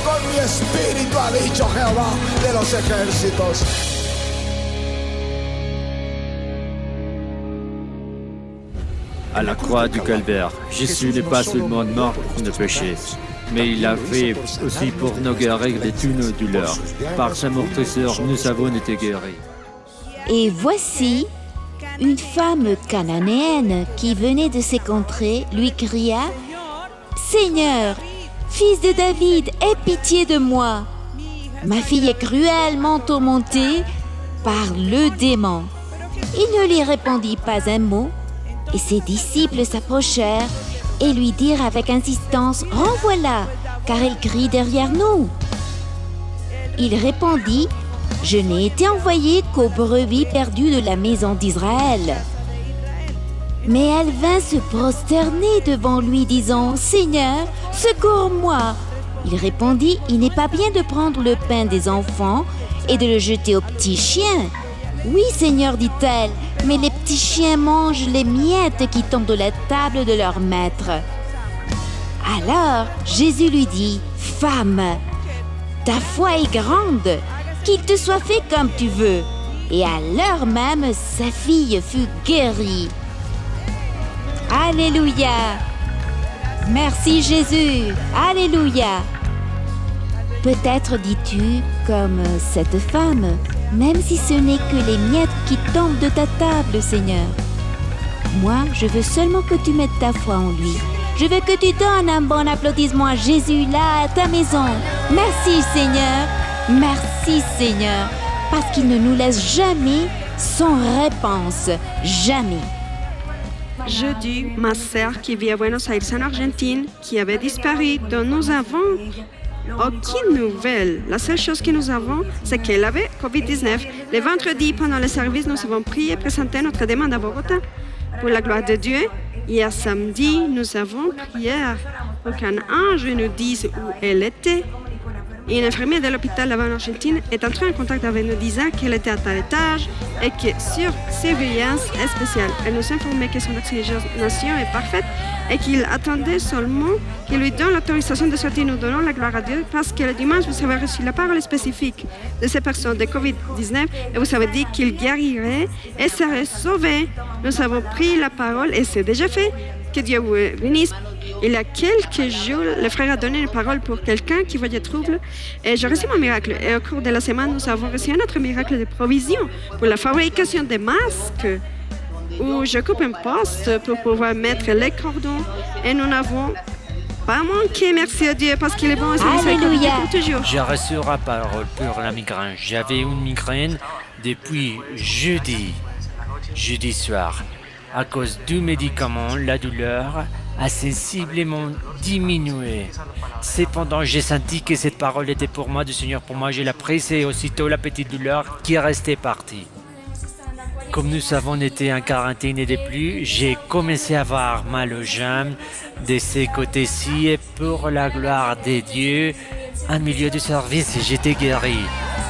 con mi espíritu, ha dicho Jehová de los ejércitos. À la croix du calvaire, Jésus n'est pas seulement mort pour nos péchés, mais il l'a fait aussi pour nous guérir de toutes nos douleurs. Par sa mortisseur, nous avons été guéris. Et voici, une femme cananéenne qui venait de ces contrées lui cria « Seigneur, fils de David, aie pitié de moi. Ma fille est cruellement tourmentée par le démon. » Il ne lui répondit pas un mot, et ses disciples s'approchèrent et lui dirent avec insistance « Renvoie-la, car elle crie derrière nous. » Il répondit « Je n'ai été envoyé qu'aux brebis perdues de la maison d'Israël. » Mais elle vint se prosterner devant lui, disant « Seigneur, secours-moi !» Il répondit « Il n'est pas bien de prendre le pain des enfants et de le jeter aux petits chiens. » « Oui, Seigneur, dit-elle, mais les petits chiens mangent les miettes qui tombent de la table de leur maître. » Alors Jésus lui dit « Femme, ta foi est grande, qu'il te soit fait comme tu veux. » Et à l'heure même, sa fille fut guérie. Alléluia! Merci Jésus! Alléluia! Peut-être dis-tu, comme cette femme, même si ce n'est que les miettes qui tombent de ta table, Seigneur. Moi, je veux seulement que tu mettes ta foi en lui. Je veux que tu donnes un bon applaudissement à Jésus là, à ta maison. Merci, Seigneur. Merci, Seigneur, parce qu'il ne nous laisse jamais sans réponse. Jamais. Jeudi, ma sœur qui vit à Buenos Aires en Argentine, qui avait disparu, dont nous avons aucune nouvelle. La seule chose que nous avons, c'est qu'elle avait COVID-19. Le vendredi, pendant le service, nous avons prié et présenté notre demande à Bogota pour la gloire de Dieu. Hier samedi, nous avons prié pour qu'un ange nous dise où elle était. Et une infirmière de l'hôpital là-bas en Argentine est entrée en contact avec nous disant qu'elle était à tel étage et que sur surveillance spéciale. Elle nous informait que son oxygénation est parfaite et qu'il attendait seulement qu'il lui donne l'autorisation de sortir. Nous donnons la gloire à Dieu parce que le dimanche, vous avez reçu la parole spécifique de ces personnes de COVID-19 et vous avez dit qu'il guérirait et serait sauvé. Nous avons pris la parole et c'est déjà fait. Que Dieu vous bénisse. Il y a quelques jours, le frère a donné une parole pour quelqu'un qui voyait trouble et j'ai reçu mon miracle. Et au cours de la semaine, nous avons reçu un autre miracle de provision pour la fabrication des masques où je coupe un poste pour pouvoir mettre les cordons et nous n'avons pas manqué, merci à Dieu, parce qu'il est bon et sa miséricorde pour toujours. J'ai reçu la parole pour la migraine. J'avais une migraine depuis jeudi soir. À cause du médicament, la douleur a sensiblement diminué. Cependant, j'ai senti que cette parole était pour moi, du Seigneur pour moi. Je l'ai prise et aussitôt la petite douleur qui est restée partie. Comme nous avons été en quarantaine et de plus, j'ai commencé à avoir mal aux jambes de ces côtés-ci et pour la gloire de Dieu, en milieu du service, j'étais guéri.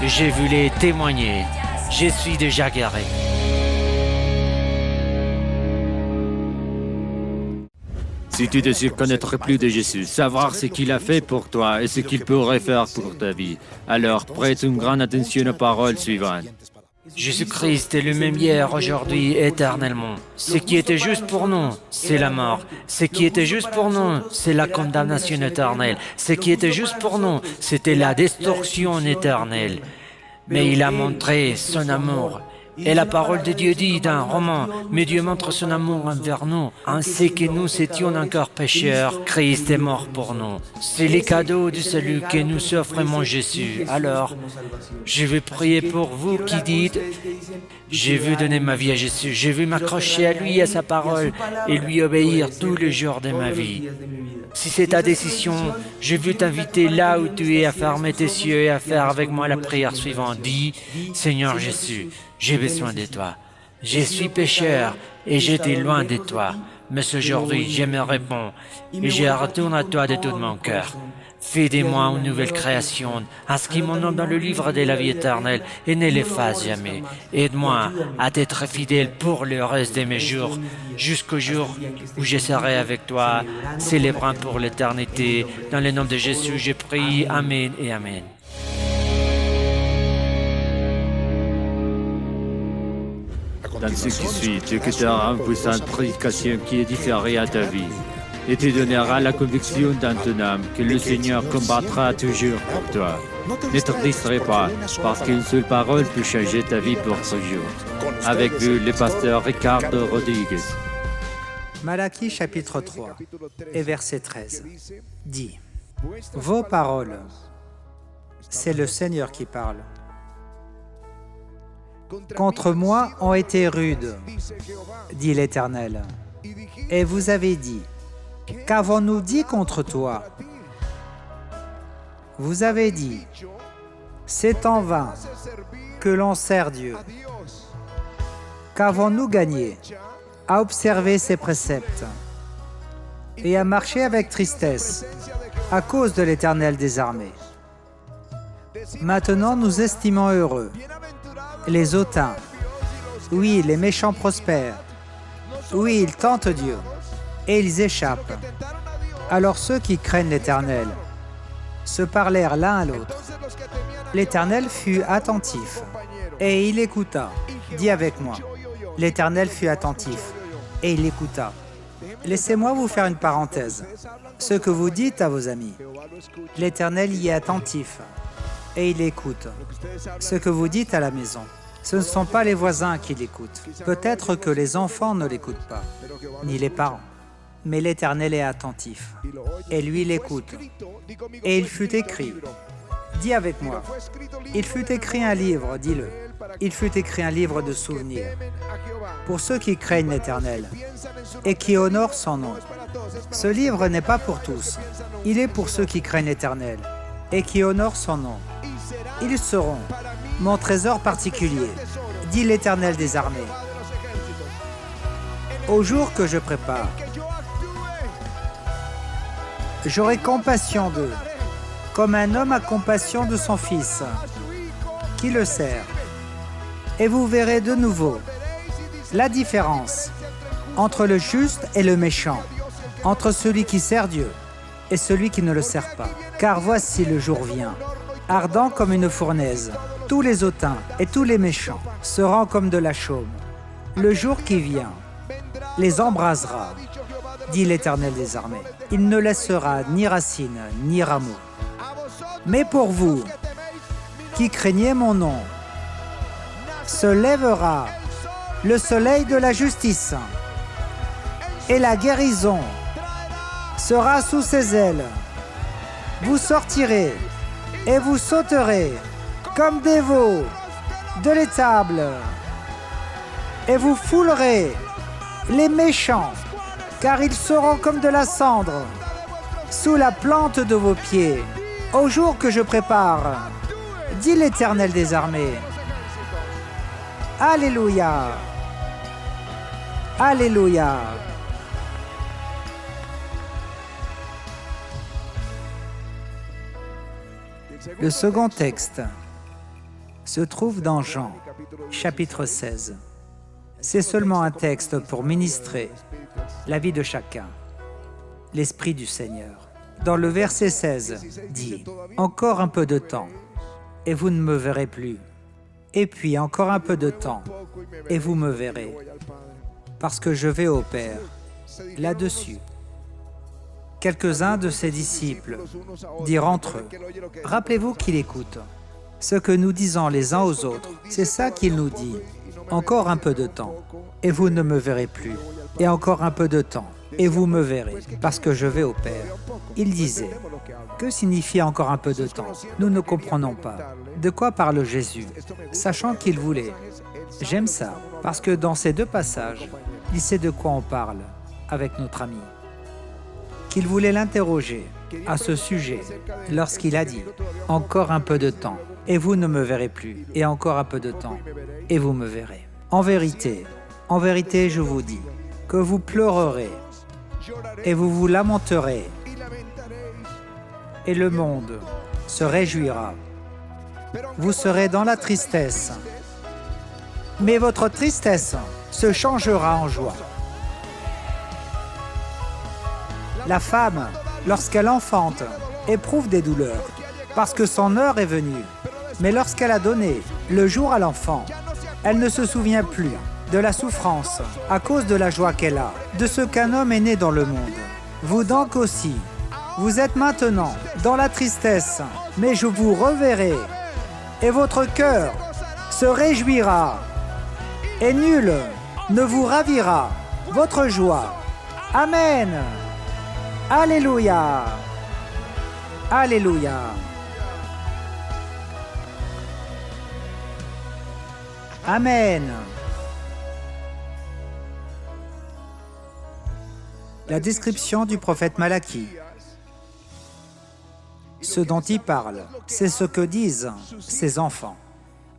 Je voulais témoigner. Je suis déjà guéri. Si tu désires connaître plus de Jésus, savoir ce qu'il a fait pour toi et ce qu'il pourrait faire pour ta vie, alors prête une grande attention aux paroles suivantes. Jésus-Christ est le même hier, aujourd'hui, éternellement. Ce qui était juste pour nous, c'est la mort. Ce qui était juste pour nous, c'est la condamnation éternelle. Ce qui était juste pour nous, c'était la destruction éternelle. Mais il a montré son amour. Et la parole de Dieu dit dans Romains, mais Dieu montre son amour envers nous, ainsi que nous étions encore pécheurs, Christ est mort pour nous. C'est le cadeau du salut que nous offre mon Jésus. Alors, je veux prier pour vous qui dites, je veux donner ma vie à Jésus, je veux m'accrocher à lui, à sa parole, et lui obéir tous les jours de ma vie. Si c'est ta décision, je veux t'inviter là où tu es à fermer tes yeux et à faire avec moi la prière suivante. Dis, Seigneur Jésus, j'ai besoin de toi. Je suis pécheur et j'étais loin de toi. Mais aujourd'hui, je me réponds et je retourne à toi de tout mon cœur. Fais de moi une nouvelle création, inscris mon nom dans le livre de la vie éternelle et ne l'efface jamais. Aide-moi à t'être fidèle pour le reste de mes jours, jusqu'au jour où je serai avec toi, célébrant pour l'éternité. Dans le nom de Jésus, je prie. Amen et Amen. Dans ce qui suit, tu écouteras une puissante prédication qui édifiera ta vie et te donnera la conviction dans ton âme que le Seigneur combattra toujours pour toi. Ne te distrais pas, parce qu'une seule parole peut changer ta vie pour toujours. Avec vous, le pasteur Ricardo Rodriguez. Malachie chapitre 3 et verset 13 dit « Vos paroles, c'est le Seigneur qui parle. Contre moi ont été rudes, dit l'Éternel. Et vous avez dit, qu'avons-nous dit contre toi? Vous avez dit, c'est en vain que l'on sert Dieu. Qu'avons-nous gagné à observer ses préceptes et à marcher avec tristesse à cause de l'Éternel des armées? Maintenant nous estimons heureux les hautains. Oui, les méchants prospèrent. Oui, ils tentent Dieu et ils échappent. Alors ceux qui craignent l'Éternel se parlèrent l'un à l'autre. L'Éternel fut attentif et il écouta. Dis avec moi. L'Éternel fut attentif et il écouta. Laissez-moi vous faire une parenthèse. Ce que vous dites à vos amis, l'Éternel y est attentif et il écoute. Ce que vous dites à la maison, ce ne sont pas les voisins qui l'écoutent. Peut-être que les enfants ne l'écoutent pas, ni les parents. Mais l'Éternel est attentif, et lui l'écoute. Et il fut écrit, dis avec moi, il fut écrit un livre, dis-le. Il fut écrit un livre de souvenirs pour ceux qui craignent l'Éternel et qui honorent son nom. Ce livre n'est pas pour tous, il est pour ceux qui craignent l'Éternel et qui honorent son nom. Ils seront mon trésor particulier, dit l'Éternel des armées. Au jour que je prépare, j'aurai compassion d'eux, comme un homme a compassion de son fils, qui le sert. Et vous verrez de nouveau la différence entre le juste et le méchant, entre celui qui sert Dieu et celui qui ne le sert pas. Car voici le jour vient, ardent comme une fournaise. Tous les hautains et tous les méchants seront comme de la chaume. Le jour qui vient les embrasera, dit l'Éternel des armées. Il ne laissera ni racine ni rameau. Mais pour vous, qui craignez mon nom, se lèvera le soleil de la justice, et la guérison sera sous ses ailes. Vous sortirez et vous sauterez comme des veaux de l'étable, et vous foulerez les méchants, car ils seront comme de la cendre sous la plante de vos pieds. Au jour que je prépare, dit l'Éternel des armées. Alléluia! Alléluia! Le second texte se trouve dans Jean, chapitre 16. C'est seulement un texte pour ministrer la vie de chacun, l'Esprit du Seigneur. Dans le verset 16, dit « Encore un peu de temps, et vous ne me verrez plus. Et puis encore un peu de temps, et vous me verrez, parce que je vais au Père. » Là-dessus, quelques-uns de ses disciples dirent entre eux, « Rappelez-vous qu'il écoute. Ce que nous disons les uns aux autres, c'est ça qu'il nous dit. Encore un peu de temps, et vous ne me verrez plus. Et encore un peu de temps, et vous me verrez, parce que je vais au Père. » Il disait, « Que signifie encore un peu de temps? Nous ne comprenons pas. De quoi parle Jésus? » Sachant qu'il voulait. J'aime ça, parce que dans ces deux passages, il sait de quoi on parle avec notre ami. Qu'il voulait l'interroger à ce sujet lorsqu'il a dit « Encore un peu de temps, et vous ne me verrez plus. Et encore un peu de temps, et vous me verrez. » En vérité, je vous dis que vous pleurerez et vous vous lamenterez, et le monde se réjouira. Vous serez dans la tristesse, mais votre tristesse se changera en joie. La femme, lorsqu'elle enfante, éprouve des douleurs, parce que son heure est venue. Mais lorsqu'elle a donné le jour à l'enfant, elle ne se souvient plus de la souffrance à cause de la joie qu'elle a, de ce qu'un homme est né dans le monde. Vous donc aussi, vous êtes maintenant dans la tristesse, mais je vous reverrai, et votre cœur se réjouira, et nul ne vous ravira votre joie. Amen. Alléluia. Alléluia. Amen. La description du prophète Malachie. Ce dont il parle, c'est ce que disent ses enfants.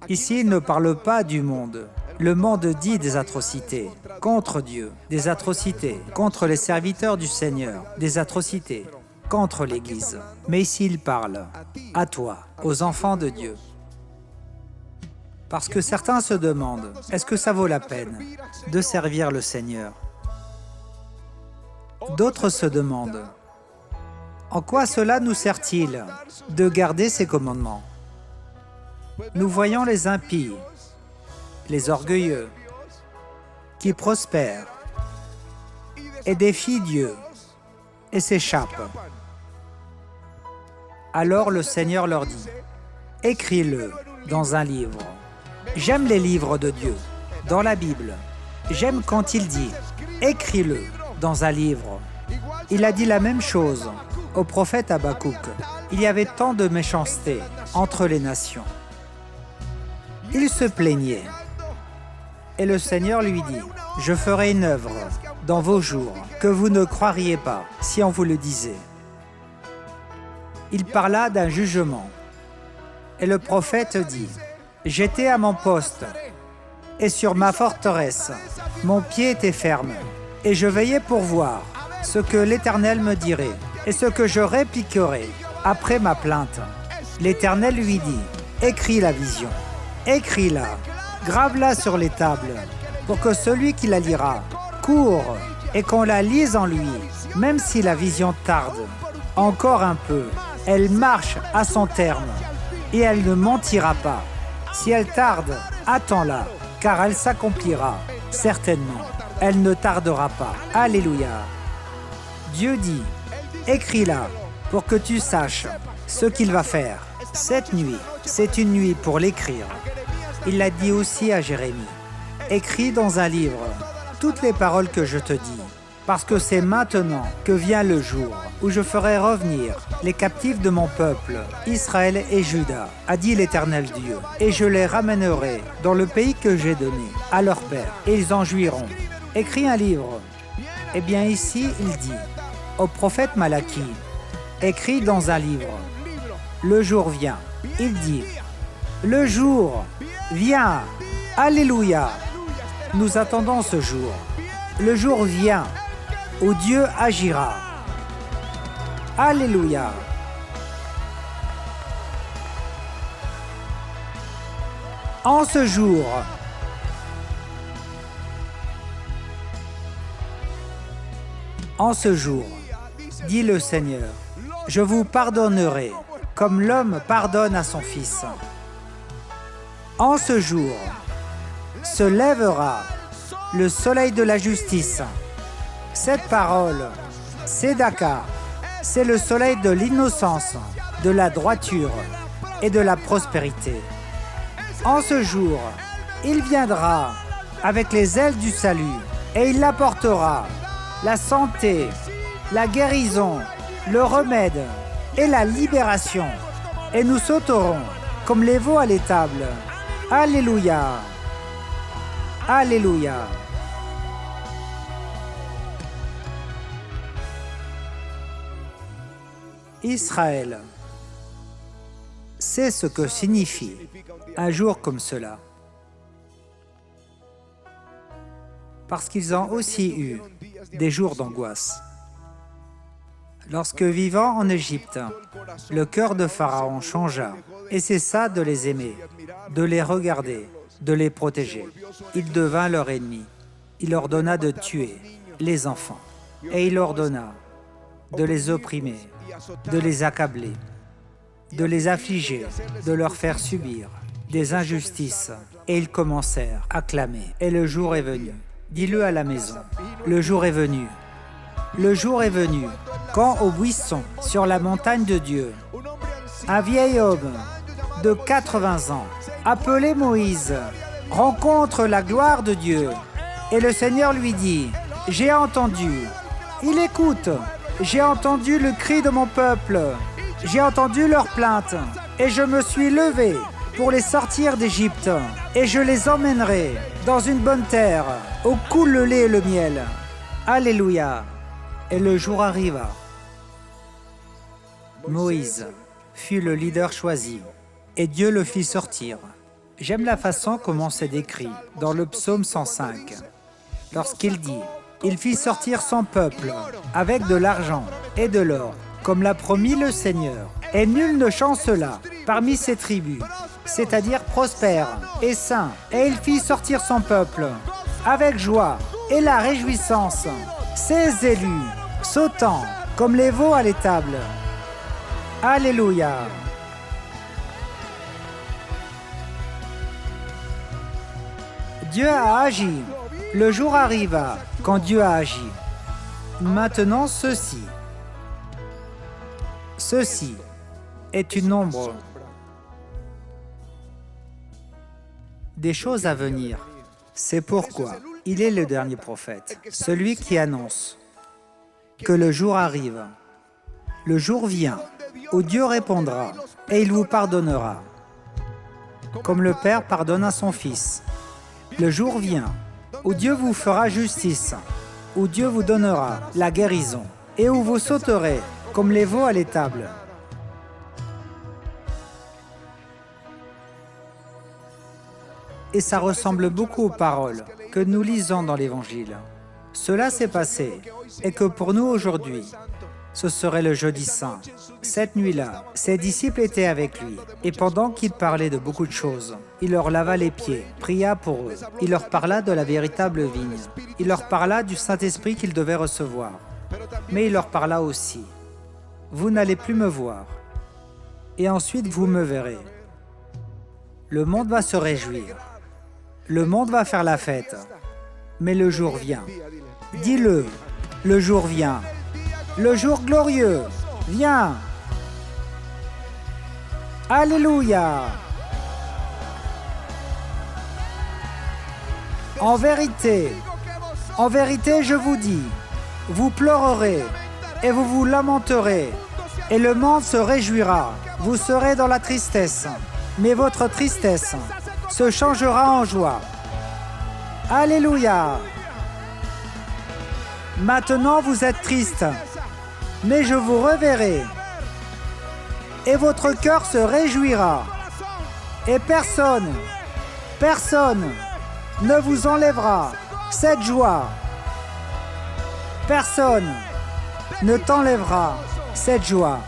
Ici, il ne parle pas du monde. Le monde dit des atrocités contre Dieu, des atrocités contre les serviteurs du Seigneur, des atrocités contre l'Église. Mais ici, il parle à toi, aux enfants de Dieu. Parce que certains se demandent, est-ce que ça vaut la peine de servir le Seigneur? D'autres se demandent, en quoi cela nous sert-il de garder ses commandements? Nous voyons les impies, les orgueilleux, qui prospèrent et défient Dieu et s'échappent. Alors le Seigneur leur dit, écris-le dans un livre. J'aime les livres de Dieu, dans la Bible. J'aime quand il dit, écris-le dans un livre. Il a dit la même chose au prophète Habakkuk. Il y avait tant de méchanceté entre les nations. Il se plaignait. Et le Seigneur lui dit, je ferai une œuvre dans vos jours que vous ne croiriez pas si on vous le disait. Il parla d'un jugement. Et le prophète dit, j'étais à mon poste et sur ma forteresse, mon pied était ferme et je veillais pour voir ce que l'Éternel me dirait et ce que je répliquerais après ma plainte. L'Éternel lui dit, écris la vision, écris-la, grave-la sur les tables pour que celui qui la lira court et qu'on la lise en lui, même si la vision tarde. Encore un peu, elle marche à son terme et elle ne mentira pas. Si elle tarde, attends-la, car elle s'accomplira, certainement. Elle ne tardera pas. Alléluia. Dieu dit, écris-la pour que tu saches ce qu'il va faire. Cette nuit, c'est une nuit pour l'écrire. Il l'a dit aussi à Jérémie. Écris dans un livre toutes les paroles que je te dis, parce que c'est maintenant que vient le jour où je ferai revenir les captifs de mon peuple, Israël et Juda, a dit l'Éternel Dieu, et je les ramènerai dans le pays que j'ai donné à leur père, et ils en jouiront. Écris un livre. Eh bien ici, il dit au prophète Malachie, écris dans un livre. Le jour vient. Il dit, le jour vient. Alléluia. Nous attendons ce jour. Le jour vient où Dieu agira. Alléluia. En ce jour, dit le Seigneur, je vous pardonnerai comme l'homme pardonne à son fils. En ce jour, se lèvera le soleil de la justice. Cette parole, Sédaka, c'est le soleil de l'innocence, de la droiture et de la prospérité. En ce jour, il viendra avec les ailes du salut et il apportera la santé, la guérison, le remède et la libération. Et nous sauterons comme les veaux à l'étable. Alléluia. Alléluia. Israël, c'est ce que signifie un jour comme cela. parce qu'ils ont aussi eu des jours d'angoisse. Lorsque vivant en Égypte, le cœur de Pharaon changea et cessa de les aimer, de les regarder, de les protéger. Il devint leur ennemi. Il ordonna de tuer les enfants et il ordonna de les opprimer, de les accabler, de les affliger, de leur faire subir des injustices. Et ils commencèrent à clamer. Et le jour est venu. Dis-le à la maison. Le jour est venu. Le jour est venu, quand au buisson, sur la montagne de Dieu, un vieil homme de 80 ans, appelé Moïse, rencontre la gloire de Dieu. Et le Seigneur lui dit, « J'ai entendu. » Il écoute. « J'ai entendu le cri de mon peuple. J'ai entendu leurs plaintes. Et je me suis levé pour les sortir d'Égypte. Et je les emmènerai dans une bonne terre, où coule le lait et le miel. » Alléluia. Et le jour arriva. Moïse fut le leader choisi, et Dieu le fit sortir. J'aime la façon comment c'est décrit dans le psaume 105, lorsqu'il dit « Il fit sortir son peuple avec de l'argent et de l'or, comme l'a promis le Seigneur, et nul ne chancela parmi ses tribus, c'est-à-dire prospère et saint. Et il fit sortir son peuple avec joie et la réjouissance, ses élus, sautant comme les veaux à l'étable. Alléluia. Dieu a agi. Le jour arriva quand Dieu a agi. Maintenant, ceci est une ombre des choses à venir. C'est pourquoi il est le dernier prophète, celui qui annonce que le jour arrive. Le jour vient où Dieu répondra et il vous pardonnera, comme le Père pardonne à son Fils. Le jour vient où Dieu vous fera justice, où Dieu vous donnera la guérison et où vous sauterez comme les veaux à l'étable. Et ça ressemble beaucoup aux paroles que nous lisons dans l'Évangile. Cela s'est passé, et que pour nous aujourd'hui, ce serait le jeudi saint. Cette nuit-là, ses disciples étaient avec lui, et pendant qu'il parlait de beaucoup de choses, il leur lava les pieds, pria pour eux, il leur parla de la véritable vigne, il leur parla du Saint-Esprit qu'ils devaient recevoir. Mais il leur parla aussi, « Vous n'allez plus me voir, et ensuite vous me verrez. Le monde va se réjouir, le monde va faire la fête, mais le jour vient. Dis-le, le jour vient. Le jour glorieux vient. Alléluia. En vérité, je vous dis, vous pleurerez et vous vous lamenterez, et le monde se réjouira. Vous serez dans la tristesse, mais votre tristesse se changera en joie. Alléluia. Maintenant vous êtes triste, mais je vous reverrai, et votre cœur se réjouira, et personne ne vous enlèvera cette joie. Personne ne t'enlèvera cette joie.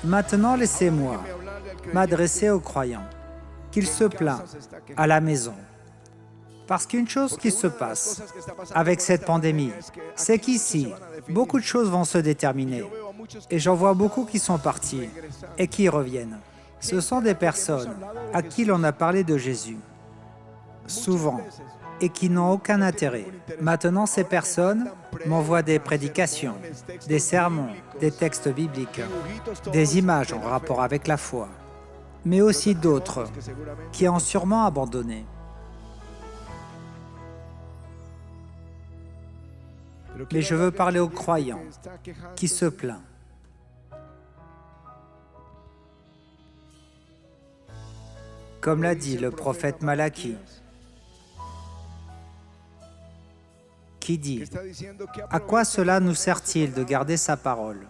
Maintenant laissez-moi m'adresser aux croyants, qu'ils se plaignent à la maison. Parce qu'une chose qui se passe avec cette pandémie, c'est qu'ici, beaucoup de choses vont se déterminer. Et j'en vois beaucoup qui sont partis et qui reviennent. Ce sont des personnes à qui l'on a parlé de Jésus, souvent, et qui n'ont aucun intérêt. Maintenant, ces personnes m'envoient des prédications, des sermons, des textes bibliques, des images en rapport avec la foi, mais aussi d'autres qui ont sûrement abandonné. Mais je veux parler aux croyants qui se plaignent. Comme l'a dit le prophète Malachie, qui dit « À quoi cela nous sert-il de garder sa parole?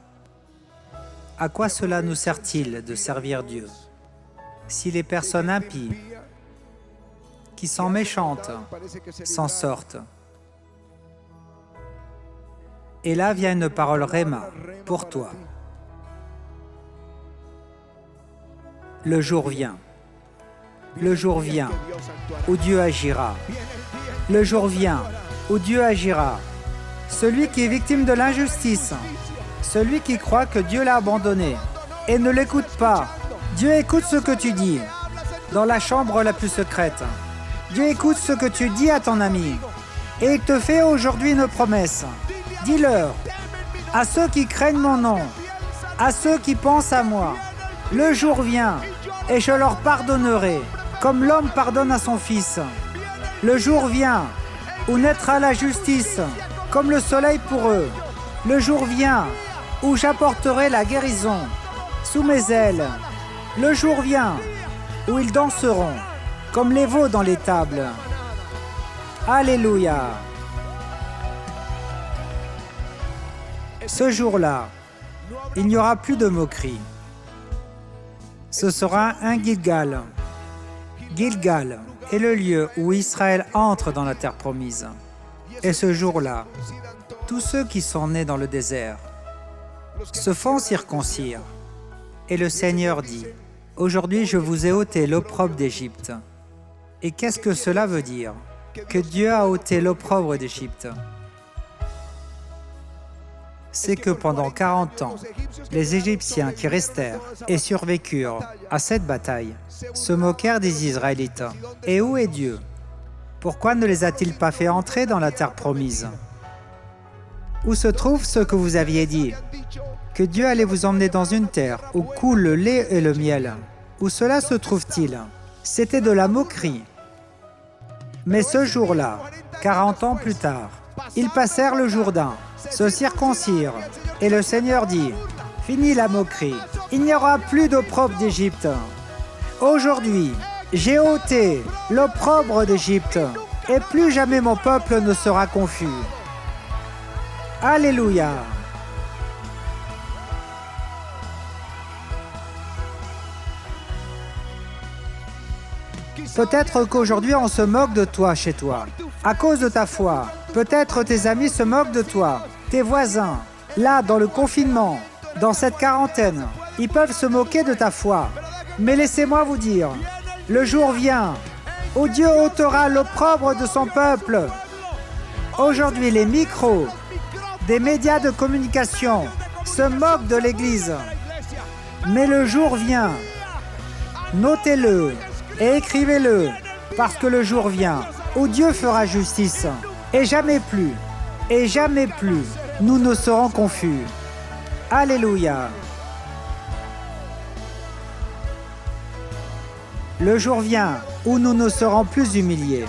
À quoi cela nous sert-il de servir Dieu si les personnes impies qui sont méchantes s'en sortent. Et là vient une parole Réma pour toi. Le jour vient. Le jour vient où Dieu agira. Le jour vient où Dieu agira. Celui qui est victime de l'injustice, celui qui croit que Dieu l'a abandonné et ne l'écoute pas. Dieu écoute ce que tu dis dans la chambre la plus secrète. Dieu écoute ce que tu dis à ton ami et il te fait aujourd'hui une promesse. Dis-leur, à ceux qui craignent mon nom, à ceux qui pensent à moi, le jour vient et je leur pardonnerai, comme l'homme pardonne à son fils. Le jour vient où naîtra la justice, comme le soleil pour eux. Le jour vient où j'apporterai la guérison sous mes ailes. Le jour vient où ils danseront, comme les veaux dans les tables. Alléluia. Ce jour-là, il n'y aura plus de moquerie. Ce sera un Gilgal. Gilgal est le lieu où Israël entre dans la terre promise. Et ce jour-là, tous ceux qui sont nés dans le désert se font circoncire. Et le Seigneur dit, « Aujourd'hui, je vous ai ôté l'opprobre d'Égypte. » Et qu'est-ce que cela veut dire? Que Dieu a ôté l'opprobre d'Égypte. C'est que pendant 40 ans, les Égyptiens qui restèrent et survécurent à cette bataille se moquèrent des Israélites. Et où est Dieu? Pourquoi ne les a-t-il pas fait entrer dans la terre promise? Où se trouve ce que vous aviez dit? Que Dieu allait vous emmener dans une terre où coule le lait et le miel. Où cela se trouve-t-il? C'était de la moquerie. Mais ce jour-là, 40 ans plus tard, ils passèrent le Jourdain, se circoncirent, et le Seigneur dit, « Fini la moquerie, il n'y aura plus d'opprobre d'Égypte. Aujourd'hui, j'ai ôté l'opprobre d'Égypte, et plus jamais mon peuple ne sera confus. » Alléluia. Peut-être qu'aujourd'hui on se moque de toi chez toi, à cause de ta foi. Peut-être tes amis se moquent de toi, tes voisins. Là, dans le confinement, dans cette quarantaine, ils peuvent se moquer de ta foi. Mais laissez-moi vous dire, le jour vient où Dieu ôtera l'opprobre de son peuple. Aujourd'hui, les micros des médias de communication se moquent de l'Église. Mais le jour vient. Notez-le et écrivez-le, parce que le jour vient où Dieu fera justice. Et jamais plus, nous ne serons confus. Alléluia. Le jour vient où nous ne serons plus humiliés.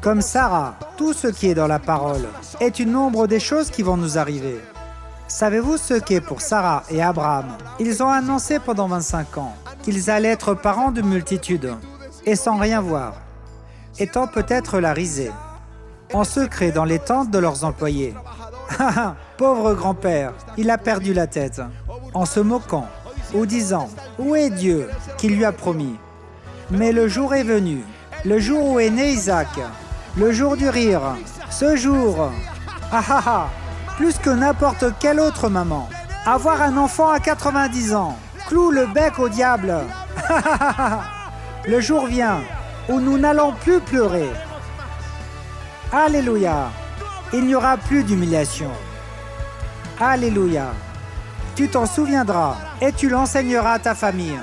Comme Sarah, tout ce qui est dans la parole est une ombre des choses qui vont nous arriver. Savez-vous ce qu'est pour Sarah et Abraham? Ils ont annoncé pendant 25 ans qu'ils allaient être parents de multitudes, et sans rien voir, étant peut-être la risée, en secret dans les tentes de leurs employés. Pauvre grand-père, il a perdu la tête, en se moquant, ou disant « Où est Dieu qui lui a promis ?» Mais le jour est venu, le jour où est né Isaac, le jour du rire, ce jour, plus que n'importe quelle autre maman, avoir un enfant à 90 ans, cloue le bec au diable. Le jour vient où nous n'allons plus pleurer. Alléluia. Il n'y aura plus d'humiliation. Alléluia. Tu t'en souviendras et tu l'enseigneras à ta famille.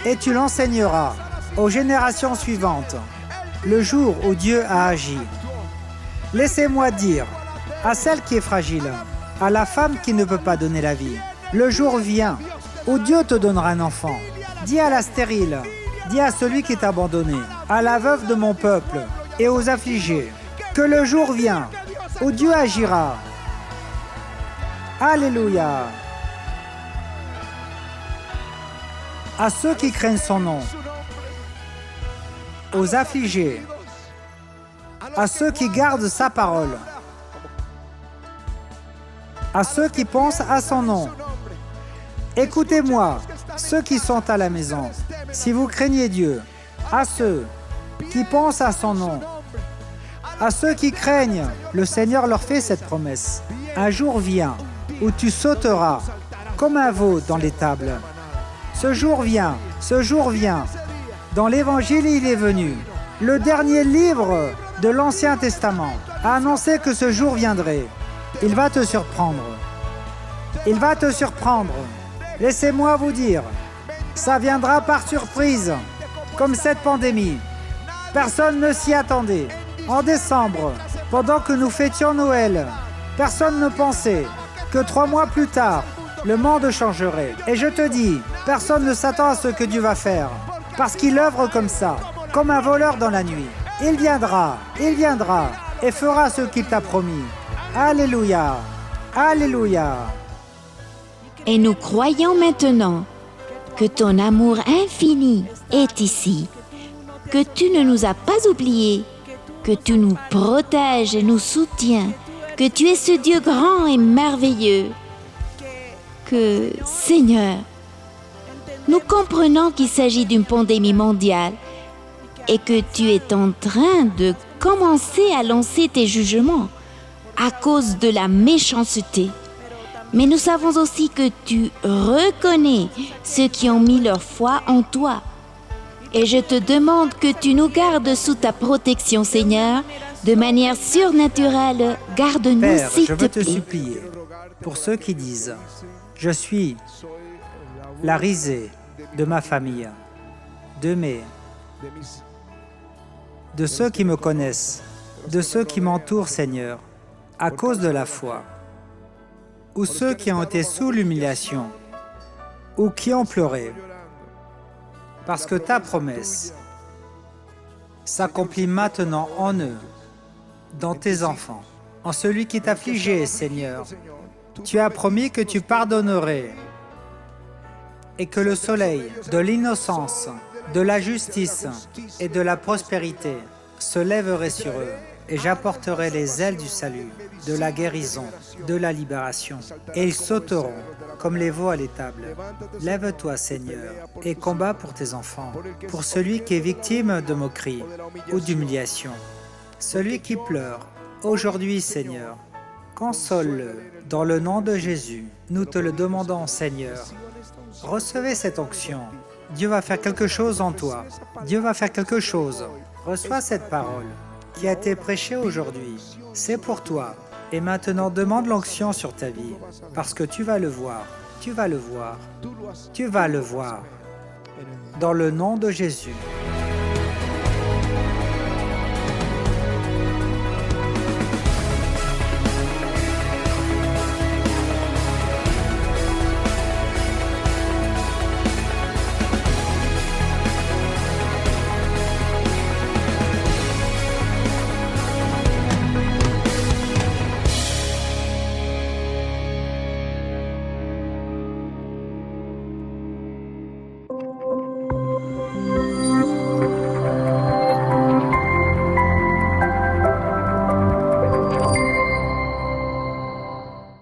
Et tu l'enseigneras aux générations suivantes, le jour où Dieu a agi. Laissez-moi dire à celle qui est fragile, à la femme qui ne peut pas donner la vie, le jour vient où Dieu te donnera un enfant. Dis à la stérile, dis à celui qui est abandonné, à la veuve de mon peuple et aux affligés, que le jour vient où Dieu agira. Alléluia. À ceux qui craignent son nom, aux affligés, à ceux qui gardent sa parole, à ceux qui pensent à son nom. Écoutez-moi, ceux qui sont à la maison, si vous craignez Dieu, À ceux qui pensent à son nom, à ceux qui craignent, le Seigneur leur fait cette promesse. Un jour vient où tu sauteras comme un veau dans l'étable. Ce jour vient. Dans l'Évangile, il est venu. Le dernier livre de l'Ancien Testament a annoncé que ce jour viendrait. Il va te surprendre. Il va te surprendre. Laissez-moi vous dire, ça viendra par surprise, comme cette pandémie. Personne ne s'y attendait. En décembre, pendant que nous fêtions Noël, personne ne pensait que 3 mois plus tard, le monde changerait. Et je te dis, personne ne s'attend à ce que Dieu va faire, parce qu'il œuvre comme ça, comme un voleur dans la nuit. Il viendra et fera ce qu'il t'a promis. Alléluia, alléluia. Et nous croyons maintenant que ton amour infini est ici, que tu ne nous as pas oubliés, que tu nous protèges et nous soutiens, que tu es ce Dieu grand et merveilleux, que, Seigneur, nous comprenons qu'il s'agit d'une pandémie mondiale et que tu es en train de commencer à lancer tes jugements à cause de la méchanceté. Mais nous savons aussi que tu reconnais ceux qui ont mis leur foi en toi. Et je te demande que tu nous gardes sous ta protection, Seigneur, de manière surnaturelle. Garde-nous, Père, s'il je te veux te plaît. supplier pour ceux qui disent « Je suis la risée de ma famille, de ceux qui me connaissent, de ceux qui m'entourent, Seigneur, à cause de la foi, ou ceux qui ont été sous l'humiliation, ou qui ont pleuré, parce que ta promesse s'accomplit maintenant en eux, dans tes enfants, en celui qui t'affligeait, Seigneur. Tu as promis que tu pardonnerais et que le soleil de l'innocence, de la justice et de la prospérité se lèverait sur eux. Et j'apporterai les ailes du salut, de la guérison, de la libération. Et ils sauteront comme les veaux à l'étable. Lève-toi, Seigneur, et combat pour tes enfants, pour celui qui est victime de moquerie ou d'humiliation, celui qui pleure. Aujourd'hui, Seigneur, console-le. Dans le nom de Jésus, nous te le demandons, Seigneur. Recevez cette onction. Dieu va faire quelque chose en toi. Dieu va faire quelque chose. Reçois cette parole qui a été prêchée aujourd'hui. C'est pour toi. Et maintenant, demande l'onction sur ta vie, parce que tu vas le voir. Tu vas le voir. Tu vas le voir. Dans le nom de Jésus.